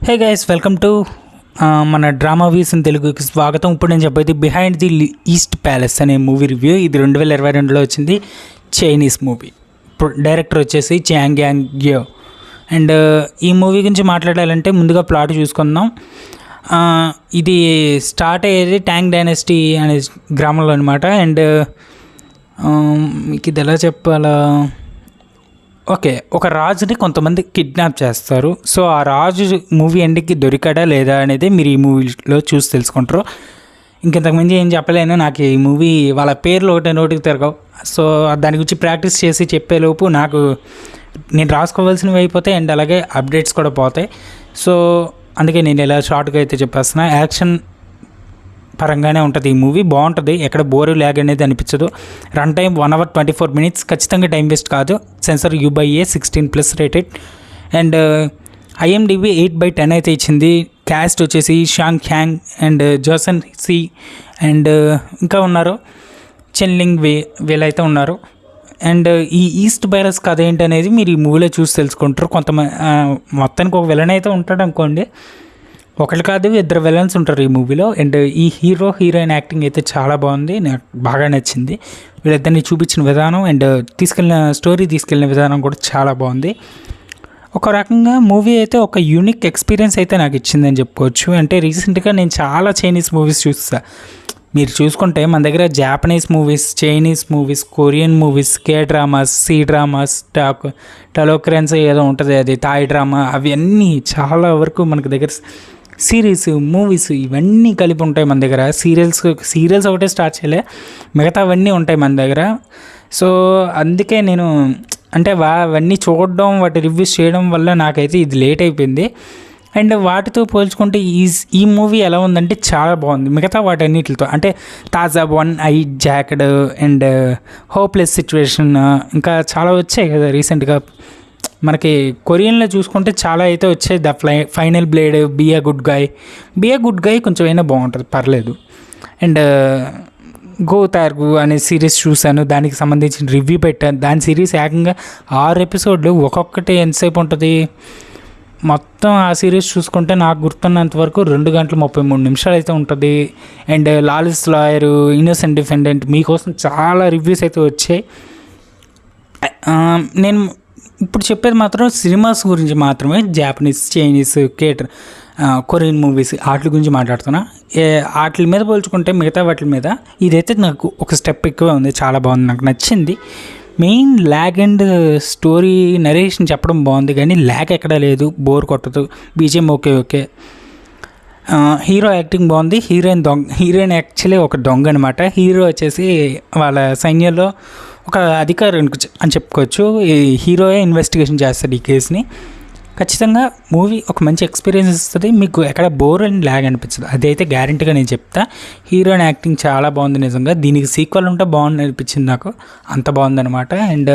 Hey guys welcome to మన drama వీస్ in తెలుగుకి స్వాగతం. ఇప్పుడు నేను చెప్పేది బిహైండ్ ది ఈస్ట్ ప్యాలెస్ అనే మూవీ రివ్యూ. ఇది 2022లో వచ్చింది, చైనీస్ మూవీ. డైరెక్టర్ వచ్చేసి చాంగ్ యాంగ్ గ్యో. అండ్ ఈ మూవీ గురించి మాట్లాడాలంటే ముందుగా ప్లాట్ చూసుకుందాం. ఇది స్టార్ట్ అయ్యేది ట్యాంగ్ డైనస్టీ అనే గ్రామంలో అనమాట. అండ్ మీకు ఇది ఎలా చెప్పాలా, ఓకే, ఒక రాజుని కొంతమంది కిడ్నాప్ చేస్తారు. సో ఆ రాజు మూవీ ఎండ్కి దొరికాడా లేదా అనేది మీరు ఈ మూవీలో చూసి తెలుసుకుంటారు. ఇంకెంతకుమించి ఏం చెప్పలేను. నాకు ఈ మూవీ వాళ్ళ పేర్లు ఒకటి నోటికి తిరగవు. సో దాని గురించి ప్రాక్టీస్ చేసి చెప్పేలోపు నేను రాసుకోవాల్సినవి అయిపోతాయి అండ్ అలాగే అప్డేట్స్ కూడా పోతాయి. సో అందుకే నేను ఇలా షార్ట్గా అయితే చెప్పేస్తున్నా. యాక్షన్ పరంగానే ఉంటుంది ఈ మూవీ, బాగుంటుంది, ఎక్కడ బోరు ల్యాగ్ అనేది అనిపించదు. రన్ టైం 1 hour 24 minutes, ఖచ్చితంగా టైం వేస్ట్ కాదు. Censor U/A 16+ rated. And IMDb 8/10 అయితే ఇచ్చింది. క్యాస్ట్ వచ్చేసి షాంగ్ హ్యాంగ్ అండ్ జోసన్ సి అండ్ ఇంకా ఉన్నారు, చెన్లింగ్ వీళ్ళైతే ఉన్నారు. అండ్ ఈ ఈస్ట్ ప్యాలెస్ కథ ఏంటి అనేది మీరు ఈ మూవీలో చూసి తెలుసుకుంటారు. మొత్తానికి ఒక విలన్ అయితే ఉంటాడు అనుకోండి, ఒకటి కాదు ఇద్దరు విలన్స్ ఉంటారు ఈ మూవీలో. అండ్ ఈ హీరోయిన్ యాక్టింగ్ అయితే చాలా బాగుంది, నాకు బాగా నచ్చింది. వీళ్ళిద్దరిని చూపించిన విధానం అండ్ తీసుకెళ్ళిన విధానం కూడా చాలా బాగుంది. ఒక రకంగా మూవీ అయితే ఒక యూనిక్ ఎక్స్పీరియన్స్ అయితే నాకు ఇచ్చిందని చెప్పుకోవచ్చు. అంటే రీసెంట్గా నేను చాలా చైనీస్ మూవీస్ చూస్తా. మీరు చూసుకుంటే మన దగ్గర Japanese movies, Chinese movies, Korean movies, dramas, dramas, టలోక్రెన్స్ ఏదో ఉంటుంది, అది థాయ్ డ్రామా, అవన్నీ చాలా వరకు మనకి దగ్గర సిరీస్, మూవీస్ ఇవన్నీ కలిపి ఉంటాయి మన దగ్గర. సీరియల్స్ ఒకటే స్టార్ట్ చేయలే, మిగతా అవన్నీ ఉంటాయి మన దగ్గర. సో అందుకే నేను అవన్నీ చూడడం, వాటి రివ్యూస్ చేయడం వల్ల నాకైతే ఇది లేట్ అయిపోయింది. అండ్ వాటితో పోల్చుకుంటే ఈ మూవీ ఎలా ఉందంటే చాలా బాగుంది మిగతా వాటన్నిటితో. అంటే తాజా one I jacked and hopeless situation ఇంకా చాలా వచ్చాయి కదా రీసెంట్గా. మనకి కొరియన్లో చూసుకుంటే చాలా అయితే వచ్చాయి. Final blade, be a good guy కొంచెం అయినా బాగుంటుంది, పర్లేదు. అండ్ గో తార్గు అనే సిరీస్ చూశాను, దానికి సంబంధించిన రివ్యూ పెట్టాను. దాని సిరీస్ ఏకంగా 6 ఎపిసోడ్లు, ఒక్కొక్కటి ఎంతసేపు ఉంటుంది మొత్తం. ఆ సిరీస్ చూసుకుంటే నాకు గుర్తున్నంత వరకు 2 గంటల 33 నిమిషాలు అయితే ఉంటుంది. And lawless lawyer, innocent defendant, మీకోసం చాలా రివ్యూస్ అయితే వచ్చాయి. నేను ఇప్పుడు చెప్పేది మాత్రం సినిమాస్ గురించి మాత్రమే, జాపనీస్, చైనీస్, కొరియన్ మూవీస్ వాటి గురించి మాట్లాడుతున్నా. వాటి మీద పోల్చుకుంటే మిగతా వాటి మీద ఇదైతే నాకు ఒక స్టెప్ ఎక్కువ ఉంది, చాలా బాగుంది, నాకు నచ్చింది. Main lag and story narration చెప్పడం బాగుంది, కానీ ల్యాగ్ ఎక్కడా లేదు, బోర్ కొట్టదు. BGM okay. హీరో యాక్టింగ్ బాగుంది. హీరోయిన్ యాక్చువల్లీ ఒక దొంగ అనమాట. హీరో వచ్చేసి వాళ్ళ సైన్యంలో ఒక అధికారి అని చెప్పుకోవచ్చు. ఈ హీరోయే ఇన్వెస్టిగేషన్ చేస్తాడు ఈ కేసుని. ఖచ్చితంగా మూవీ ఒక మంచి ఎక్స్పీరియన్స్ ఇస్తుంది, మీకు ఎక్కడ బోర్ అండ్ ల్యాగ్ అనిపించదు, అదైతే గ్యారంటీగా నేను చెప్తా. హీరోయిన్ యాక్టింగ్ చాలా బాగుంది నిజంగా. దీనికి సీక్వెల్ ఉంటే బాగుంది అనిపించింది నాకు, అంత బాగుందనమాట. అండ్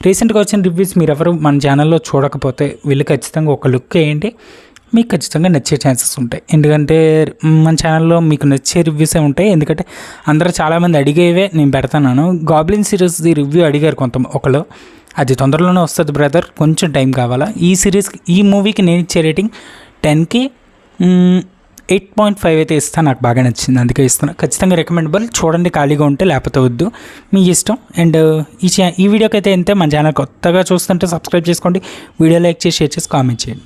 రీసెంట్గా వచ్చిన రివ్యూస్ మీరు ఎవరు మన ఛానల్లో చూడకపోతే వీళ్ళు ఖచ్చితంగా ఒక లుక్ వేయండి, మీకు ఖచ్చితంగా నచ్చే ఛాన్సెస్ ఉంటాయి. ఎందుకంటే మన ఛానల్లో మీకు నచ్చే రివ్యూసే ఉంటాయి. ఎందుకంటే అందరూ చాలామంది అడిగేవే నేను పెడతాను. గాబ్లిన్ సిరీస్ది రివ్యూ అడిగారు ఒకళ్ళు, అది తొందరలోనే వస్తుంది బ్రదర్, కొంచెం టైం కావాలా. ఈ మూవీకి నేను ఇచ్చే రేటింగ్ 10కి 8.5 అయితే ఇస్తాను, నాకు బాగా నచ్చింది అందుకే ఇస్తాను. ఖచ్చితంగా రికమెండబుల్, చూడండి ఖాళీగా ఉంటే, లేకపోతే వద్దు, మీ ఇష్టం. అండ్ ఈ వీడియోకి అయితే మన ఛానల్ కొత్తగా చూస్తుంటే సబ్స్క్రైబ్ చేసుకోండి, వీడియో లైక్ చేసి, షేర్ చేసి, కామెంట్ చేయండి.